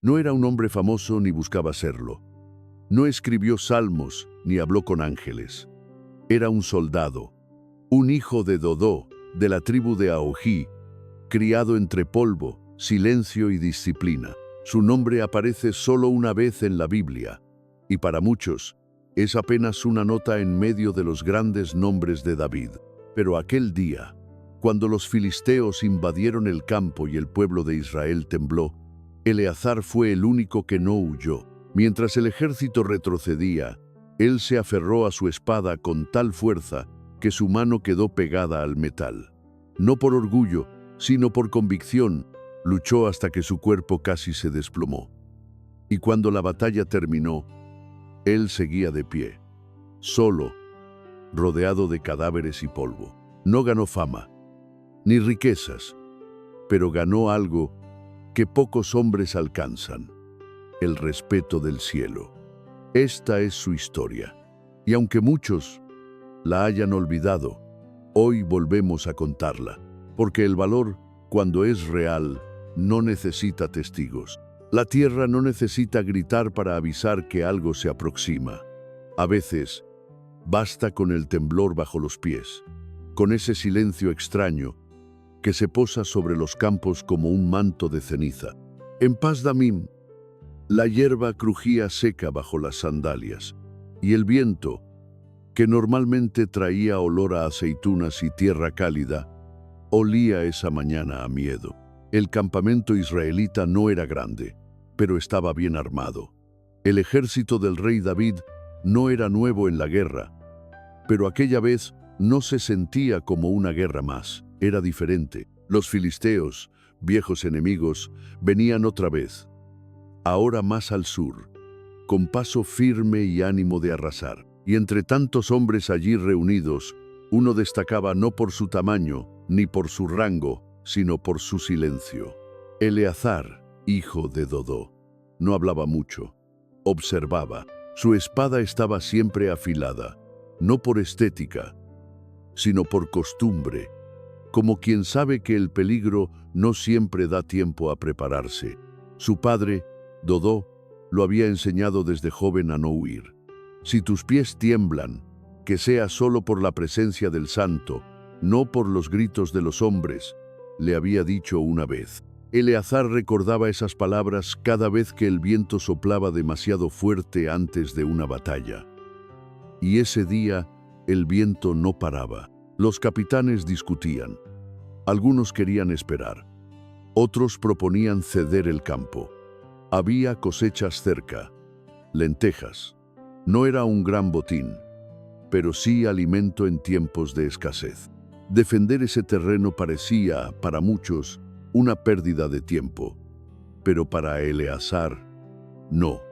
No era un hombre famoso ni buscaba serlo. No escribió salmos ni habló con ángeles. Era un soldado, un hijo de Dodó, de la tribu de Ahohi, criado entre polvo, silencio y disciplina. Su nombre aparece solo una vez en la Biblia, y para muchos es apenas una nota en medio de los grandes nombres de David. Pero aquel día, cuando los filisteos invadieron el campo y el pueblo de Israel tembló, Eleazar fue el único que no huyó. Mientras el ejército retrocedía, él se aferró a su espada con tal fuerza que su mano quedó pegada al metal. No por orgullo, sino por convicción, luchó hasta que su cuerpo casi se desplomó. Y cuando la batalla terminó, él seguía de pie, solo, rodeado de cadáveres y polvo. No ganó fama, ni riquezas, pero ganó algo que pocos hombres alcanzan: el respeto del cielo. Esta es su historia, y aunque muchos la hayan olvidado, hoy volvemos a contarla, porque el valor, cuando es real, no necesita testigos. La tierra no necesita gritar para avisar que algo se aproxima. A veces, basta con el temblor bajo los pies, con ese silencio extraño que se posa sobre los campos como un manto de ceniza. En Pas Damim, la hierba crujía seca bajo las sandalias, y el viento, que normalmente traía olor a aceitunas y tierra cálida, olía esa mañana a miedo. El campamento israelita no era grande, pero estaba bien armado. El ejército del rey David no era nuevo en la guerra, pero aquella vez no se sentía como una guerra más. Era diferente. Los filisteos, viejos enemigos, venían otra vez, ahora más al sur, con paso firme y ánimo de arrasar. Y entre tantos hombres allí reunidos, uno destacaba no por su tamaño ni por su rango, sino por su silencio. Eleazar, hijo de Dodó, no hablaba mucho, observaba. Su espada estaba siempre afilada, no por estética, sino por costumbre, como quien sabe que el peligro no siempre da tiempo a prepararse. Su padre, Dodó, lo había enseñado desde joven a no huir. Si tus pies tiemblan, que sea solo por la presencia del santo, no por los gritos de los hombres, le había dicho una vez. Eleazar recordaba esas palabras cada vez que el viento soplaba demasiado fuerte antes de una batalla. Y ese día, el viento no paraba. Los capitanes discutían. Algunos querían esperar. Otros proponían ceder el campo. Había cosechas cerca, lentejas. No era un gran botín, pero sí alimento en tiempos de escasez. Defender ese terreno parecía, para muchos, una pérdida de tiempo, pero para Eleazar, no.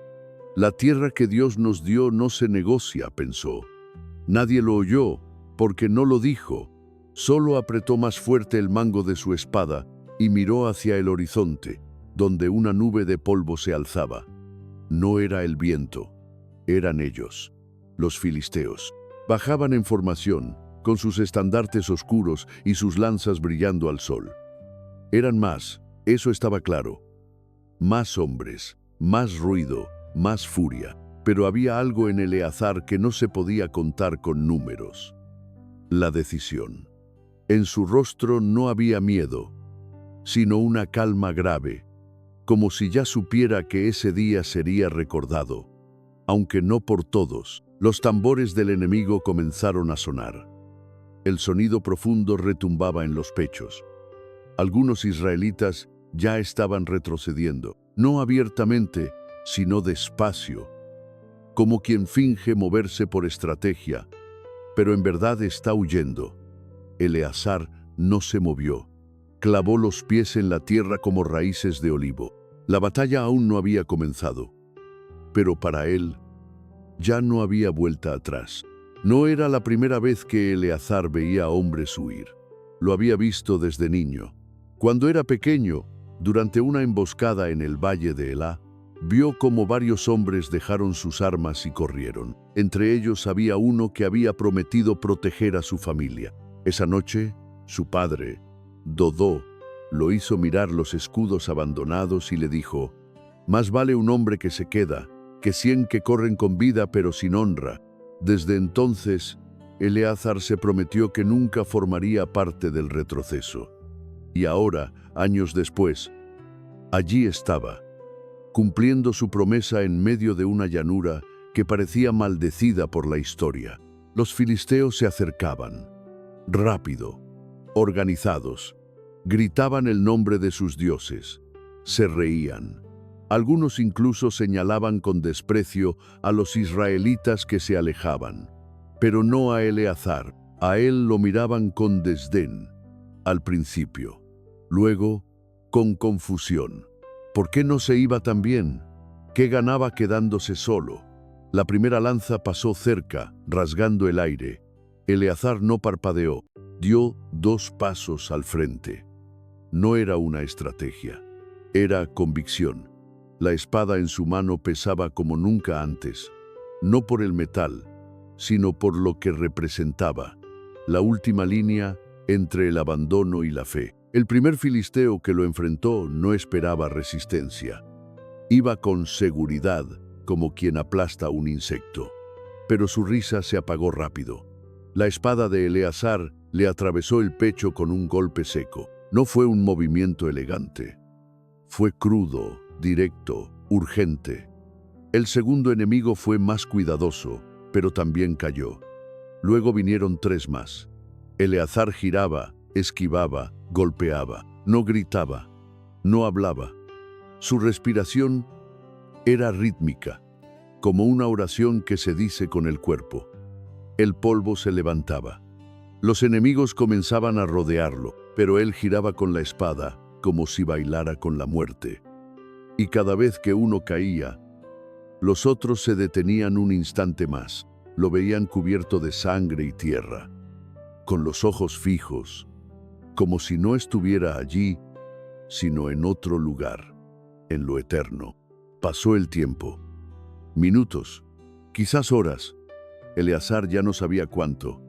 La tierra que Dios nos dio no se negocia, pensó. Nadie lo oyó, porque no lo dijo. Solo apretó más fuerte el mango de su espada y miró hacia el horizonte, donde una nube de polvo se alzaba. No era el viento, eran ellos, los filisteos. Bajaban en formación, con sus estandartes oscuros y sus lanzas brillando al sol. Eran más, eso estaba claro. Más hombres, más ruido, más furia. Pero había algo en Eleazar que no se podía contar con números. La decisión. En su rostro no había miedo, sino una calma grave, como si ya supiera que ese día sería recordado. Aunque no por todos, los tambores del enemigo comenzaron a sonar. El sonido profundo retumbaba en los pechos. Algunos israelitas ya estaban retrocediendo, no abiertamente, sino despacio, como quien finge moverse por estrategia, pero en verdad está huyendo. Eleazar no se movió. Clavó los pies en la tierra como raíces de olivo. La batalla aún no había comenzado, pero para él ya no había vuelta atrás. No era la primera vez que Eleazar veía a hombres huir. Lo había visto desde niño. Cuando era pequeño, durante una emboscada en el valle de Elá, vio cómo varios hombres dejaron sus armas y corrieron. Entre ellos había uno que había prometido proteger a su familia. Esa noche, su padre, Dodó, lo hizo mirar los escudos abandonados y le dijo: Más vale un hombre que se queda, que 100 que corren con vida pero sin honra. Desde entonces, Eleazar se prometió que nunca formaría parte del retroceso. Y ahora, años después, allí estaba, cumpliendo su promesa en medio de una llanura que parecía maldecida por la historia. Los filisteos se acercaban, rápido, organizados, gritaban el nombre de sus dioses, se reían. Algunos incluso señalaban con desprecio a los israelitas que se alejaban. Pero no a Eleazar, a él lo miraban con desdén, al principio, luego con confusión. ¿Por qué no se iba tan bien? ¿Qué ganaba quedándose solo? La primera lanza pasó cerca, rasgando el aire. Eleazar no parpadeó, dio 2 pasos al frente. No era una estrategia, era convicción. La espada en su mano pesaba como nunca antes, no por el metal, sino por lo que representaba, la última línea entre el abandono y la fe. El primer filisteo que lo enfrentó no esperaba resistencia. Iba con seguridad, como quien aplasta un insecto. Pero su risa se apagó rápido. La espada de Eleazar le atravesó el pecho con un golpe seco. No fue un movimiento elegante. Fue crudo, directo, urgente. El segundo enemigo fue más cuidadoso, pero también cayó. Luego vinieron 3 más. Eleazar giraba, esquivaba, golpeaba, no gritaba, no hablaba. Su respiración era rítmica, como una oración que se dice con el cuerpo. El polvo se levantaba. Los enemigos comenzaban a rodearlo, pero él giraba con la espada, como si bailara con la muerte. Y cada vez que uno caía, los otros se detenían un instante más. Lo veían cubierto de sangre y tierra, con los ojos fijos, como si no estuviera allí, sino en otro lugar, en lo eterno. Pasó el tiempo. Minutos, quizás horas. Eleazar ya no sabía cuánto.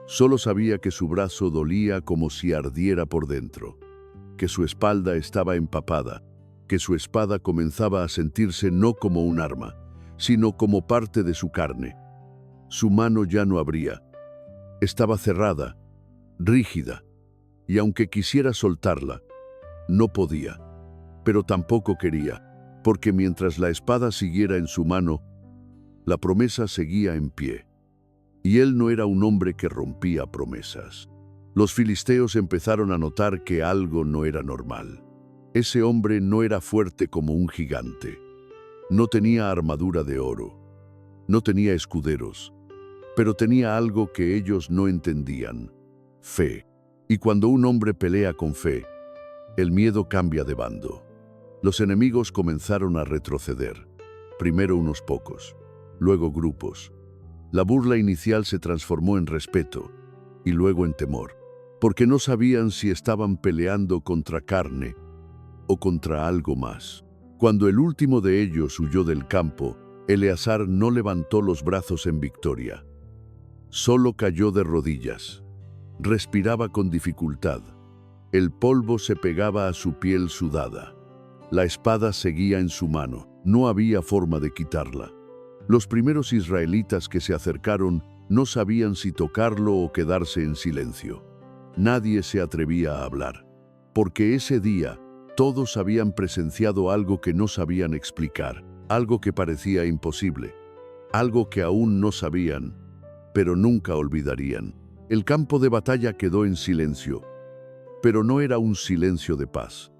Solo sabía que su brazo dolía como si ardiera por dentro, que su espalda estaba empapada, que su espada comenzaba a sentirse no como un arma, sino como parte de su carne. Su mano ya no abría. Estaba cerrada, rígida, y aunque quisiera soltarla, no podía, pero tampoco quería, porque mientras la espada siguiera en su mano, la promesa seguía en pie. Y él no era un hombre que rompía promesas. Los filisteos empezaron a notar que algo no era normal. Ese hombre no era fuerte como un gigante. No tenía armadura de oro. No tenía escuderos. Pero tenía algo que ellos no entendían: fe. Y cuando un hombre pelea con fe, el miedo cambia de bando. Los enemigos comenzaron a retroceder. Primero unos pocos, luego grupos. La burla inicial se transformó en respeto y luego en temor, porque no sabían si estaban peleando contra carne o contra algo más. Cuando el último de ellos huyó del campo, Eleazar no levantó los brazos en victoria. Solo cayó de rodillas. Respiraba con dificultad. El polvo se pegaba a su piel sudada. La espada seguía en su mano. No había forma de quitarla. Los primeros israelitas que se acercaron no sabían si tocarlo o quedarse en silencio. Nadie se atrevía a hablar, porque ese día todos habían presenciado algo que no sabían explicar, algo que parecía imposible, algo que aún no sabían, pero nunca olvidarían. El campo de batalla quedó en silencio, pero no era un silencio de paz.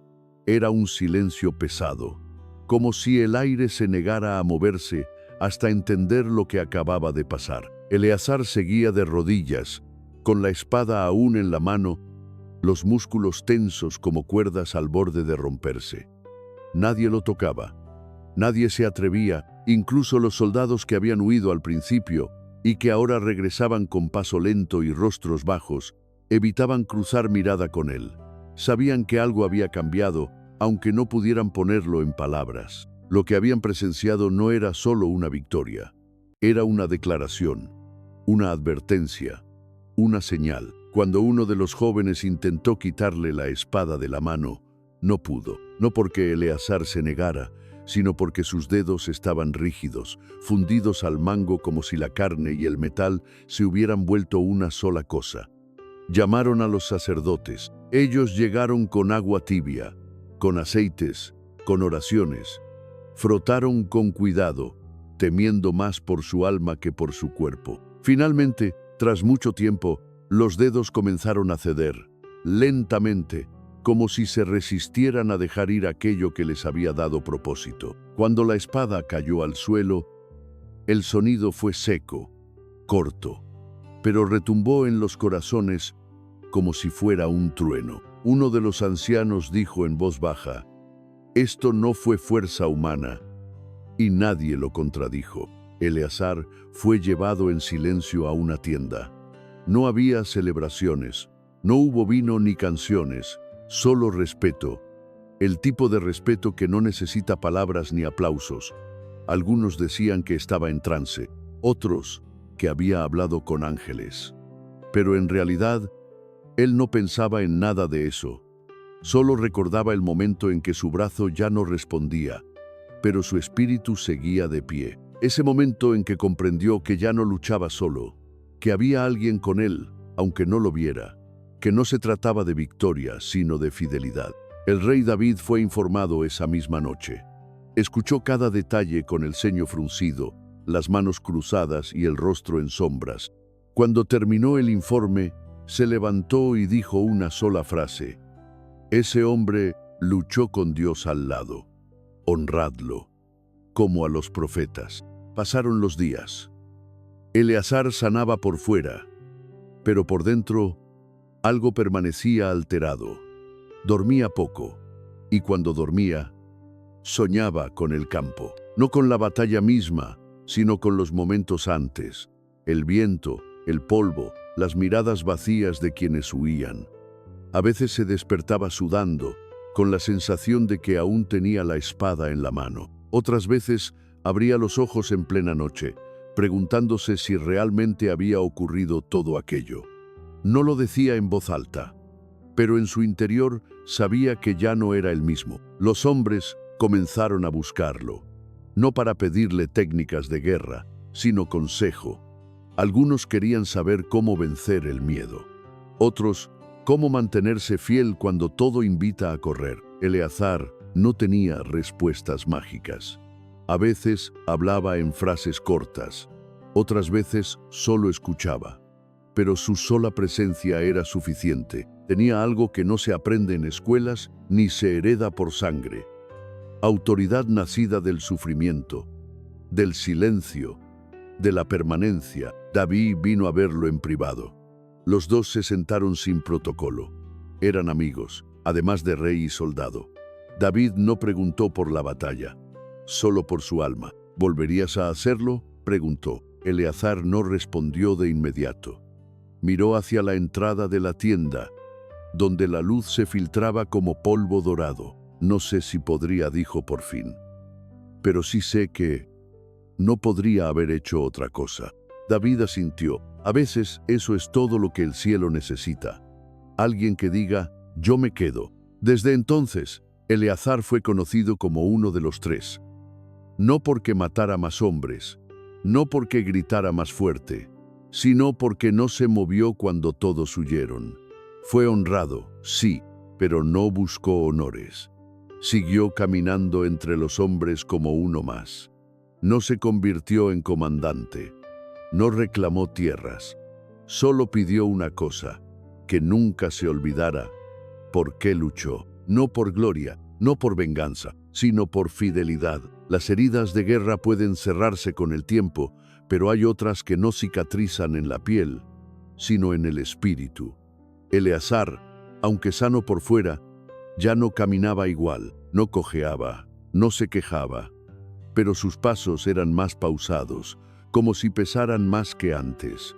Era un silencio pesado, como si el aire se negara a moverse hasta entender lo que acababa de pasar. Eleazar seguía de rodillas, con la espada aún en la mano, los músculos tensos como cuerdas al borde de romperse. Nadie lo tocaba. Nadie se atrevía, incluso los soldados que habían huido al principio y que ahora regresaban con paso lento y rostros bajos, evitaban cruzar mirada con él. Sabían que algo había cambiado, aunque no pudieran ponerlo en palabras. Lo que habían presenciado no era solo una victoria, era una declaración, una advertencia, una señal. Cuando uno de los jóvenes intentó quitarle la espada de la mano, no pudo, no porque Eleazar se negara, sino porque sus dedos estaban rígidos, fundidos al mango como si la carne y el metal se hubieran vuelto una sola cosa. Llamaron a los sacerdotes. Ellos llegaron con agua tibia, con aceites, con oraciones. Frotaron con cuidado, temiendo más por su alma que por su cuerpo. Finalmente, tras mucho tiempo, los dedos comenzaron a ceder, lentamente, como si se resistieran a dejar ir aquello que les había dado propósito. Cuando la espada cayó al suelo, el sonido fue seco, corto, pero retumbó en los corazones como si fuera un trueno. Uno de los ancianos dijo en voz baja: «Esto no fue fuerza humana», y nadie lo contradijo. Eleazar fue llevado en silencio a una tienda. No había celebraciones, no hubo vino ni canciones, solo respeto, el tipo de respeto que no necesita palabras ni aplausos. Algunos decían que estaba en trance, otros que había hablado con ángeles. Pero en realidad, él no pensaba en nada de eso. Solo recordaba el momento en que su brazo ya no respondía, pero su espíritu seguía de pie. Ese momento en que comprendió que ya no luchaba solo, que había alguien con él, aunque no lo viera, que no se trataba de victoria, sino de fidelidad. El rey David fue informado esa misma noche. Escuchó cada detalle con el ceño fruncido, las manos cruzadas y el rostro en sombras. Cuando terminó el informe, se levantó y dijo una sola frase: «Ese hombre luchó con Dios al lado. Honradlo, como a los profetas». Pasaron los días. Eleazar sanaba por fuera, pero por dentro algo permanecía alterado. Dormía poco, y cuando dormía, soñaba con el campo. No con la batalla misma, sino con los momentos antes, el viento, el polvo, las miradas vacías de quienes huían. A veces se despertaba sudando, con la sensación de que aún tenía la espada en la mano. Otras veces abría los ojos en plena noche, preguntándose si realmente había ocurrido todo aquello. No lo decía en voz alta, pero en su interior sabía que ya no era el mismo. Los hombres comenzaron a buscarlo, no para pedirle técnicas de guerra, sino consejo. Algunos querían saber cómo vencer el miedo. Otros, cómo mantenerse fiel cuando todo invita a correr. Eleazar no tenía respuestas mágicas. A veces hablaba en frases cortas, otras veces solo escuchaba. Pero su sola presencia era suficiente. Tenía algo que no se aprende en escuelas ni se hereda por sangre. Autoridad nacida del sufrimiento, del silencio, de la permanencia. David vino a verlo en privado. Los dos se sentaron sin protocolo. Eran amigos, además de rey y soldado. David no preguntó por la batalla, solo por su alma. ¿Volverías a hacerlo?, preguntó. Eleazar no respondió de inmediato. Miró hacia la entrada de la tienda, donde la luz se filtraba como polvo dorado. «No sé si podría», dijo por fin. «Pero sí sé que no podría haber hecho otra cosa». David asintió. A veces eso es todo lo que el cielo necesita. Alguien que diga: «Yo me quedo». Desde entonces, Eleazar fue conocido como uno de los tres. No porque matara más hombres, no porque gritara más fuerte, sino porque no se movió cuando todos huyeron. Fue honrado, sí, pero no buscó honores. Siguió caminando entre los hombres como uno más. No se convirtió en comandante. No reclamó tierras. Solo pidió una cosa: que nunca se olvidara por qué luchó. No por gloria, no por venganza, sino por fidelidad. Las heridas de guerra pueden cerrarse con el tiempo, pero hay otras que no cicatrizan en la piel, sino en el espíritu. Eleazar, aunque sano por fuera, ya no caminaba igual, no cojeaba, no se quejaba, pero sus pasos eran más pausados, como si pesaran más que antes.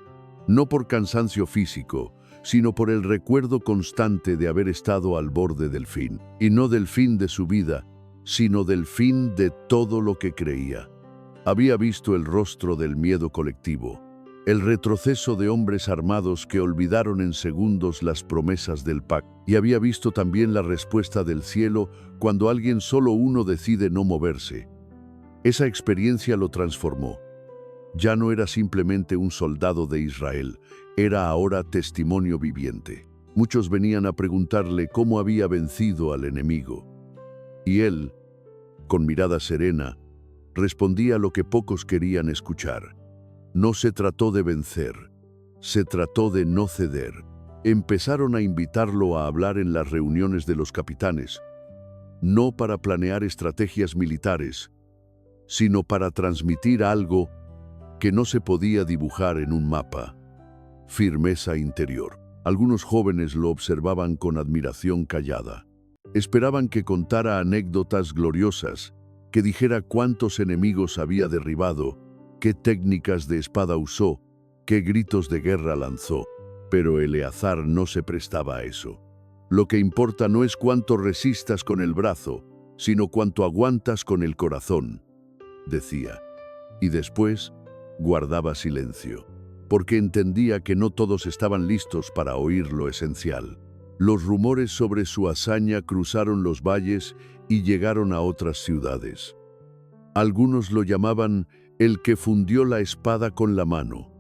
No por cansancio físico, sino por el recuerdo constante de haber estado al borde del fin, y no del fin de su vida, sino del fin de todo lo que creía. Había visto el rostro del miedo colectivo, el retroceso de hombres armados que olvidaron en segundos las promesas del pacto. Y había visto también la respuesta del cielo cuando alguien, solo uno, decide no moverse. Esa experiencia lo transformó. Ya no era simplemente un soldado de Israel, era ahora testimonio viviente. Muchos venían a preguntarle cómo había vencido al enemigo. Y él, con mirada serena, respondía lo que pocos querían escuchar. No se trató de vencer, se trató de no ceder. Empezaron a invitarlo a hablar en las reuniones de los capitanes, no para planear estrategias militares, sino para transmitir algo que no se podía dibujar en un mapa: firmeza interior. Algunos jóvenes lo observaban con admiración callada. Esperaban que contara anécdotas gloriosas, que dijera cuántos enemigos había derribado, qué técnicas de espada usó, qué gritos de guerra lanzó. Pero Eleazar no se prestaba a eso. Lo que importa no es cuánto resistas con el brazo, sino cuánto aguantas con el corazón, decía. Y después guardaba silencio, porque entendía que no todos estaban listos para oír lo esencial. Los rumores sobre su hazaña cruzaron los valles y llegaron a otras ciudades. Algunos lo llamaban el que fundió la espada con la mano.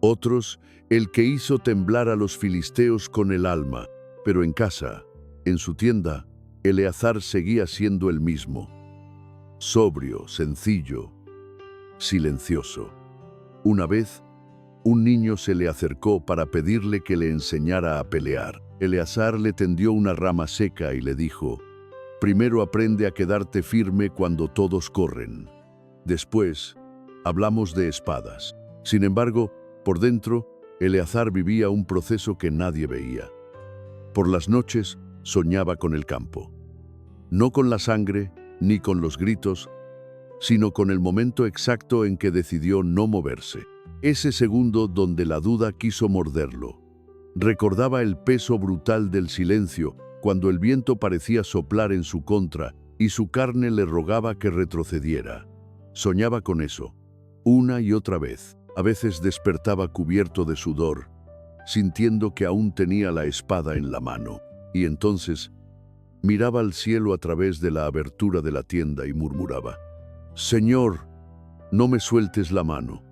Otros, el que hizo temblar a los filisteos con el alma. Pero en casa, en su tienda, Eleazar seguía siendo el mismo. Sobrio, sencillo, silencioso. Una vez, un niño se le acercó para pedirle que le enseñara a pelear. Eleazar le tendió una rama seca y le dijo: primero aprende a quedarte firme cuando todos corren. Después, hablamos de espadas. Sin embargo, por dentro, Eleazar vivía un proceso que nadie veía. Por las noches, soñaba con el campo. No con la sangre, ni con los gritos, sino con el momento exacto en que decidió no moverse. Ese segundo donde la duda quiso morderlo. Recordaba el peso brutal del silencio, cuando el viento parecía soplar en su contra y su carne le rogaba que retrocediera. Soñaba con eso, una y otra vez. A veces despertaba cubierto de sudor, sintiendo que aún tenía la espada en la mano, y entonces miraba al cielo a través de la abertura de la tienda y murmuraba: Señor, no me sueltes la mano,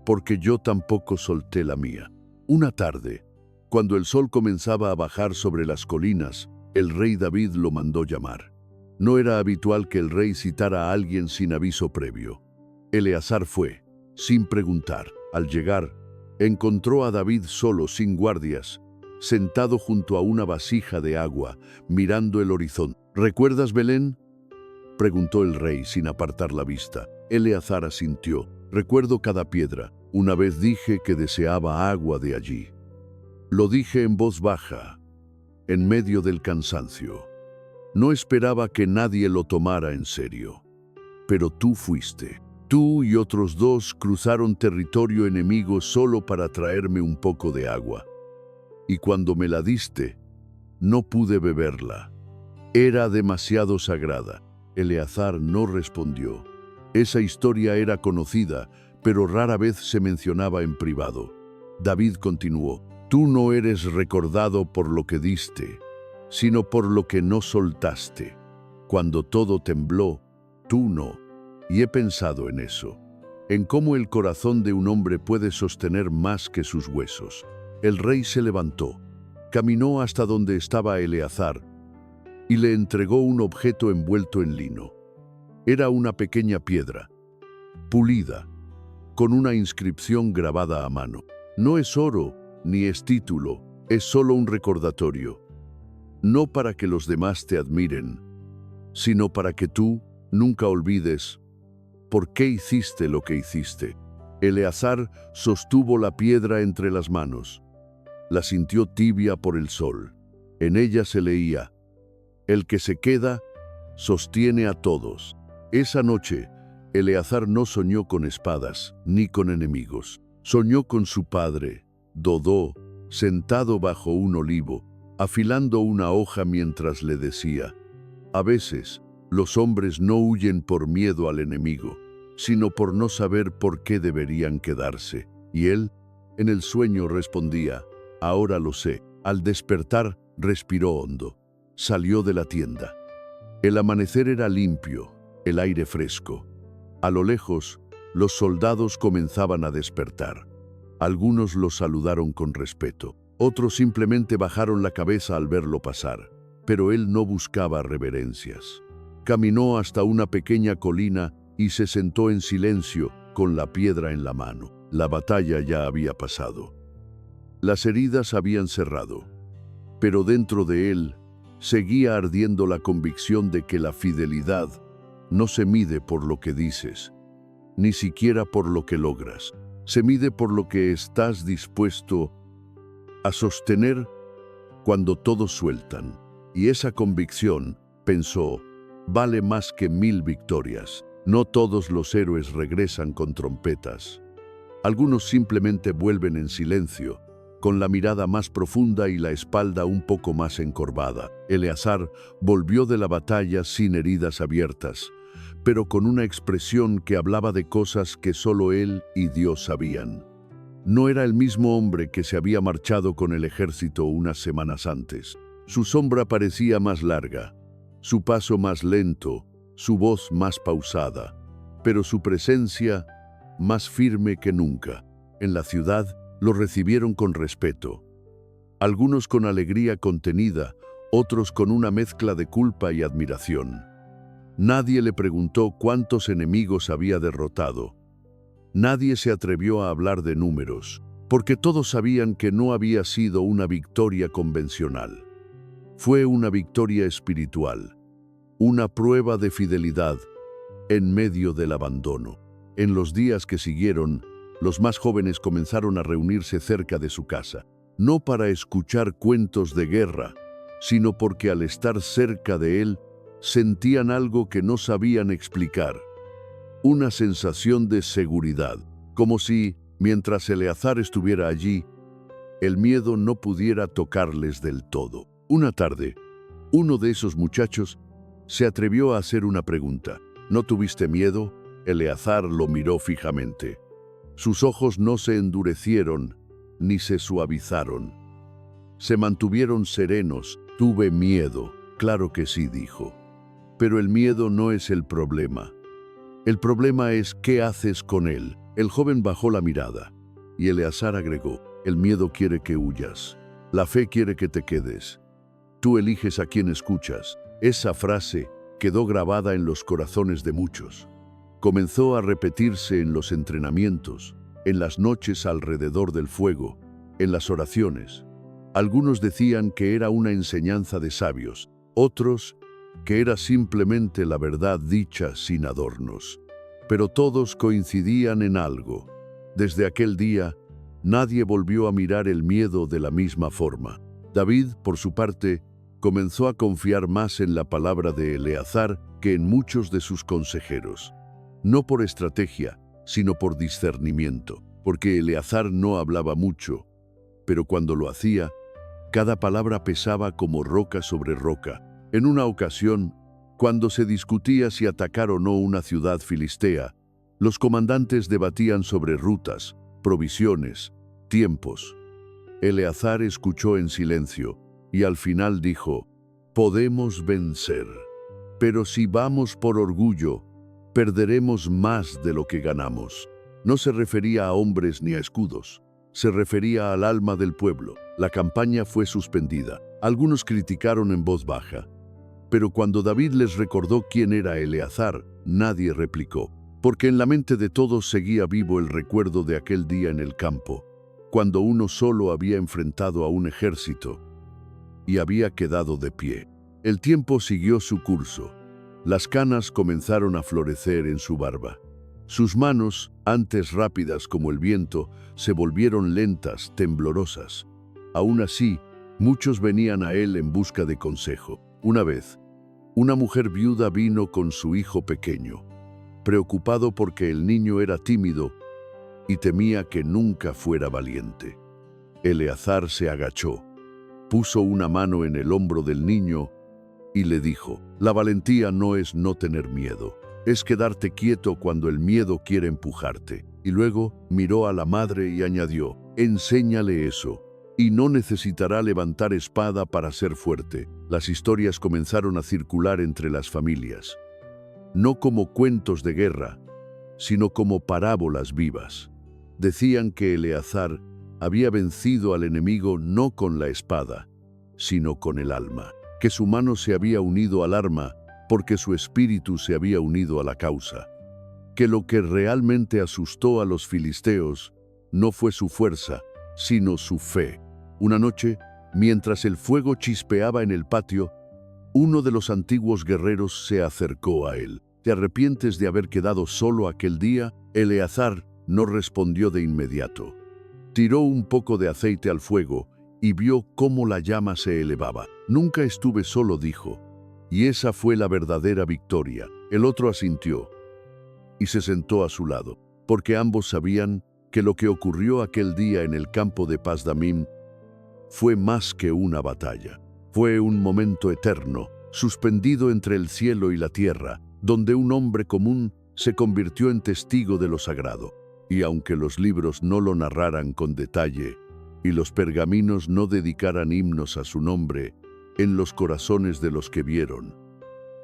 porque yo tampoco solté la mía. Una tarde, cuando el sol comenzaba a bajar sobre las colinas, el rey David lo mandó llamar. No era habitual que el rey citara a alguien sin aviso previo. Eleazar fue, sin preguntar. Al llegar, encontró a David solo, sin guardias, sentado junto a una vasija de agua, mirando el horizonte. ¿Recuerdas Belén?, preguntó el rey sin apartar la vista. Eleazar asintió. Recuerdo cada piedra. Una vez dije que deseaba agua de allí. Lo dije en voz baja, en medio del cansancio. No esperaba que nadie lo tomara en serio. Pero tú fuiste. Tú y otros dos cruzaron territorio enemigo solo para traerme un poco de agua. Y cuando me la diste, no pude beberla. Era demasiado sagrada. Eleazar no respondió. Esa historia era conocida, pero rara vez se mencionaba en privado. David continuó: Tú no eres recordado por lo que diste, sino por lo que no soltaste. Cuando todo tembló, tú no. Y he pensado en eso, en cómo el corazón de un hombre puede sostener más que sus huesos. El rey se levantó, caminó hasta donde estaba Eleazar y le entregó un objeto envuelto en lino. Era una pequeña piedra, pulida, con una inscripción grabada a mano. No es oro, ni es título, es solo un recordatorio. No para que los demás te admiren, sino para que tú nunca olvides por qué hiciste lo que hiciste. Eleazar sostuvo la piedra entre las manos. La sintió tibia por el sol. En ella se leía: El que se queda, sostiene a todos. Esa noche, Eleazar no soñó con espadas, ni con enemigos. Soñó con su padre, Dodó, sentado bajo un olivo, afilando una hoja mientras le decía: A veces, los hombres no huyen por miedo al enemigo, sino por no saber por qué deberían quedarse. Y él, en el sueño, respondía: ahora lo sé. Al despertar, respiró hondo. Salió de la tienda. El amanecer era limpio, el aire fresco. A lo lejos, los soldados comenzaban a despertar. Algunos lo saludaron con respeto. Otros simplemente bajaron la cabeza al verlo pasar. Pero él no buscaba reverencias. Caminó hasta una pequeña colina y se sentó en silencio con la piedra en la mano. La batalla ya había pasado. Las heridas habían cerrado. Pero dentro de él seguía ardiendo la convicción de que la fidelidad no se mide por lo que dices, ni siquiera por lo que logras. Se mide por lo que estás dispuesto a sostener cuando todos sueltan. Y esa convicción, pensó, vale más que 1000 victorias. No todos los héroes regresan con trompetas. Algunos simplemente vuelven en silencio, con la mirada más profunda y la espalda un poco más encorvada. Eleazar volvió de la batalla sin heridas abiertas, pero con una expresión que hablaba de cosas que solo él y Dios sabían. No era el mismo hombre que se había marchado con el ejército unas semanas antes. Su sombra parecía más larga, su paso más lento, su voz más pausada, pero su presencia más firme que nunca. En la ciudad lo recibieron con respeto, algunos con alegría contenida, otros con una mezcla de culpa y admiración. Nadie le preguntó cuántos enemigos había derrotado. Nadie se atrevió a hablar de números, porque todos sabían que no había sido una victoria convencional. Fue una victoria espiritual, una prueba de fidelidad en medio del abandono. En los días que siguieron, los más jóvenes comenzaron a reunirse cerca de su casa, no para escuchar cuentos de guerra, sino porque al estar cerca de él, sentían algo que no sabían explicar. Una sensación de seguridad, como si, mientras Eleazar estuviera allí, el miedo no pudiera tocarles del todo. Una tarde, uno de esos muchachos se atrevió a hacer una pregunta. ¿No tuviste miedo? Eleazar lo miró fijamente. Sus ojos no se endurecieron ni se suavizaron. Se mantuvieron serenos. Tuve miedo. Claro que sí, dijo. Pero el miedo no es el problema. El problema es qué haces con él. El joven bajó la mirada y Eleazar agregó: el miedo quiere que huyas. La fe quiere que te quedes. Tú eliges a quién escuchas. Esa frase quedó grabada en los corazones de muchos. Comenzó a repetirse en los entrenamientos, en las noches alrededor del fuego, en las oraciones. Algunos decían que era una enseñanza de sabios, otros que era simplemente la verdad dicha sin adornos. Pero todos coincidían en algo. Desde aquel día, nadie volvió a mirar el miedo de la misma forma. David, por su parte, comenzó a confiar más en la palabra de Eleazar que en muchos de sus consejeros. No por estrategia, sino por discernimiento, porque Eleazar no hablaba mucho, pero cuando lo hacía, cada palabra pesaba como roca sobre roca. En una ocasión, cuando se discutía si atacar o no una ciudad filistea, los comandantes debatían sobre rutas, provisiones, tiempos. Eleazar escuchó en silencio y al final dijo: podemos vencer, pero si vamos por orgullo, perderemos más de lo que ganamos. No se refería a hombres ni a escudos, se refería al alma del pueblo. La campaña fue suspendida. Algunos criticaron en voz baja, pero cuando David les recordó quién era Eleazar, nadie replicó, porque en la mente de todos seguía vivo el recuerdo de aquel día en el campo, cuando uno solo había enfrentado a un ejército y había quedado de pie. El tiempo siguió su curso. Las canas comenzaron a florecer en su barba. Sus manos, antes rápidas como el viento, se volvieron lentas, temblorosas. Aún así, muchos venían a él en busca de consejo. Una vez, una mujer viuda vino con su hijo pequeño, preocupado porque el niño era tímido y temía que nunca fuera valiente. Eleazar se agachó, puso una mano en el hombro del niño y le dijo: la valentía no es no tener miedo, es quedarte quieto cuando el miedo quiere empujarte. Y luego miró a la madre y añadió: «Enséñale eso, y no necesitará levantar espada para ser fuerte». Las historias comenzaron a circular entre las familias, no como cuentos de guerra, sino como parábolas vivas. Decían que Eleazar había vencido al enemigo no con la espada, sino con el alma, que su mano se había unido al arma porque su espíritu se había unido a la causa, que lo que realmente asustó a los filisteos no fue su fuerza, sino su fe. Una noche, mientras el fuego chispeaba en el patio, uno de los antiguos guerreros se acercó a él. ¿Te arrepientes de haber quedado solo aquel día? Eleazar no respondió de inmediato. Tiró un poco de aceite al fuego y vio cómo la llama se elevaba. «Nunca estuve solo», dijo, y esa fue la verdadera victoria. El otro asintió y se sentó a su lado, porque ambos sabían que lo que ocurrió aquel día en el campo de Pasdamim fue más que una batalla. Fue un momento eterno, suspendido entre el cielo y la tierra, donde un hombre común se convirtió en testigo de lo sagrado. Y aunque los libros no lo narraran con detalle y los pergaminos no dedicaran himnos a su nombre en los corazones de los que vieron,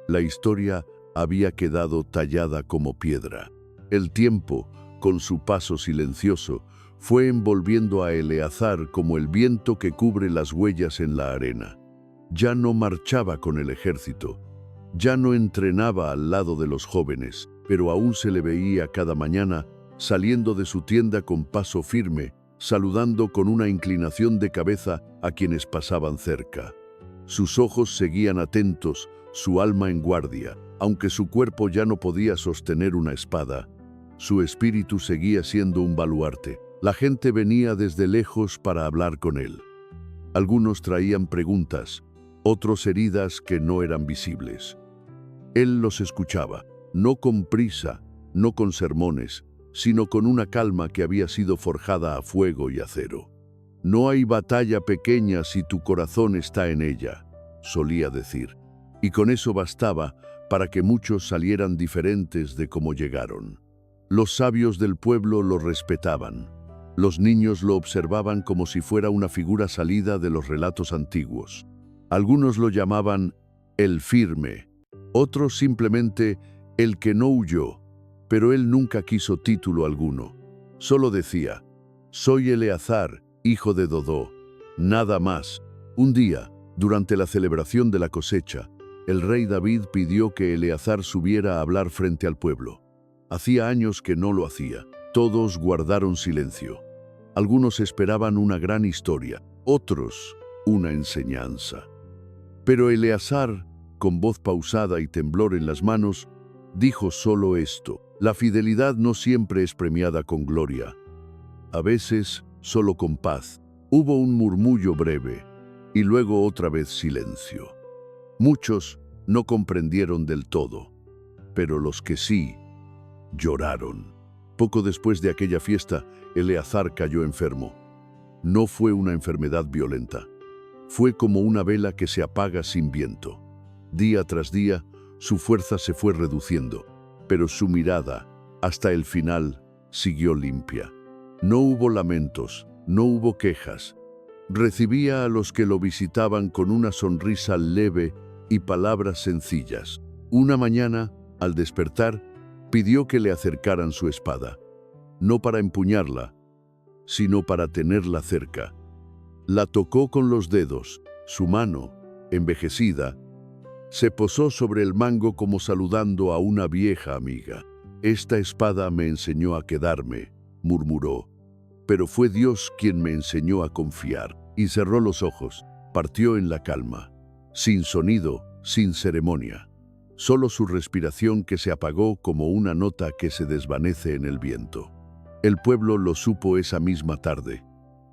la historia había quedado tallada como piedra. El tiempo, con su paso silencioso, fue envolviendo a Eleazar como el viento que cubre las huellas en la arena. Ya no marchaba con el ejército, ya no entrenaba al lado de los jóvenes, pero aún se le veía cada mañana saliendo de su tienda con paso firme, saludando con una inclinación de cabeza a quienes pasaban cerca. Sus ojos seguían atentos, su alma en guardia. Aunque su cuerpo ya no podía sostener una espada, su espíritu seguía siendo un baluarte. La gente venía desde lejos para hablar con él. Algunos traían preguntas, otros heridas que no eran visibles. Él los escuchaba, no con prisa, no con sermones, sino con una calma que había sido forjada a fuego y acero. «No hay batalla pequeña si tu corazón está en ella», solía decir, y con eso bastaba para que muchos salieran diferentes de cómo llegaron. Los sabios del pueblo lo respetaban. Los niños lo observaban como si fuera una figura salida de los relatos antiguos. Algunos lo llamaban el firme, otros simplemente el que no huyó, pero él nunca quiso título alguno. Solo decía: «Soy Eleazar, hijo de Dodó», nada más. Un día, durante la celebración de la cosecha, el rey David pidió que Eleazar subiera a hablar frente al pueblo. Hacía años que no lo hacía. Todos guardaron silencio. Algunos esperaban una gran historia, otros una enseñanza. Pero Eleazar, con voz pausada y temblor en las manos, dijo solo esto: «La fidelidad no siempre es premiada con gloria. A veces, solo con paz». Hubo un murmullo breve, y luego otra vez silencio. Muchos no comprendieron del todo, pero los que sí, lloraron. Poco después de aquella fiesta, Eleazar cayó enfermo. No fue una enfermedad violenta. Fue como una vela que se apaga sin viento. Día tras día, su fuerza se fue reduciendo, pero su mirada, hasta el final, siguió limpia. No hubo lamentos, no hubo quejas. Recibía a los que lo visitaban con una sonrisa leve y palabras sencillas. Una mañana, al despertar, pidió que le acercaran su espada, no para empuñarla, sino para tenerla cerca. La tocó con los dedos. Su mano, envejecida, se posó sobre el mango como saludando a una vieja amiga. «Esta espada me enseñó a quedarme», murmuró, «pero fue Dios quien me enseñó a confiar». Y cerró los ojos, partió en la calma, sin sonido, sin ceremonia. Solo su respiración que se apagó como una nota que se desvanece en el viento. El pueblo lo supo esa misma tarde.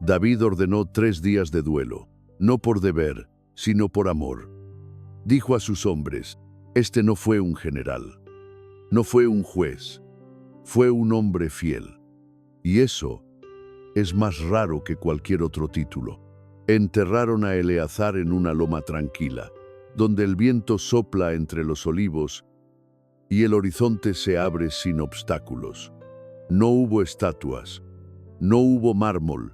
David ordenó 3 días de duelo, no por deber, sino por amor. Dijo a sus hombres: «Este no fue un general, no fue un juez, fue un hombre fiel». Y eso es más raro que cualquier otro título. Enterraron a Eleazar en una loma tranquila, donde el viento sopla entre los olivos y el horizonte se abre sin obstáculos. No hubo estatuas, no hubo mármol,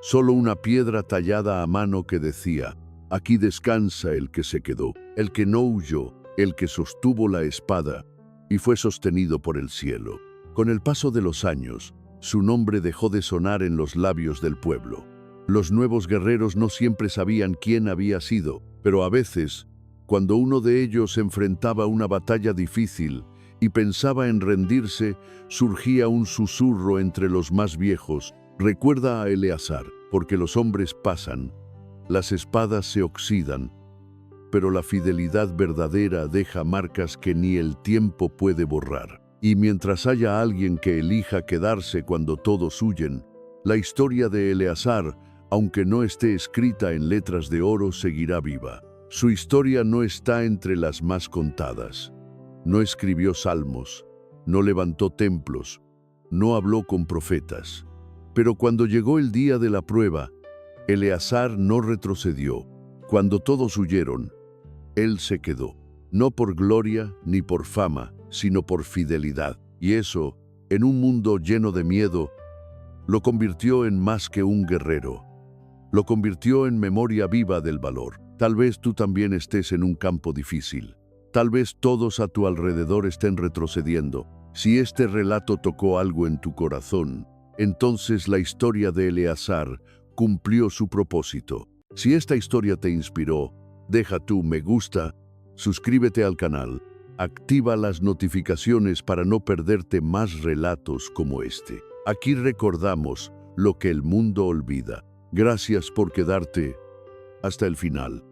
solo una piedra tallada a mano que decía: aquí descansa el que se quedó, el que no huyó, el que sostuvo la espada y fue sostenido por el cielo. Con el paso de los años, su nombre dejó de sonar en los labios del pueblo. Los nuevos guerreros no siempre sabían quién había sido, pero a veces, cuando uno de ellos enfrentaba una batalla difícil y pensaba en rendirse, surgía un susurro entre los más viejos: recuerda a Eleazar, porque los hombres pasan, las espadas se oxidan, pero la fidelidad verdadera deja marcas que ni el tiempo puede borrar. Y mientras haya alguien que elija quedarse cuando todos huyen, la historia de Eleazar, aunque no esté escrita en letras de oro, seguirá viva. Su historia no está entre las más contadas. No escribió salmos, no levantó templos, no habló con profetas. Pero cuando llegó el día de la prueba, Eleazar no retrocedió. Cuando todos huyeron, él se quedó, no por gloria ni por fama, sino por fidelidad. Y eso, en un mundo lleno de miedo, lo convirtió en más que un guerrero. Lo convirtió en memoria viva del valor. Tal vez tú también estés en un campo difícil. Tal vez todos a tu alrededor estén retrocediendo. Si este relato tocó algo en tu corazón, entonces la historia de Eleazar cumplió su propósito. Si esta historia te inspiró, deja tu me gusta, suscríbete al canal, activa las notificaciones para no perderte más relatos como este. Aquí recordamos lo que el mundo olvida. Gracias por quedarte hasta el final.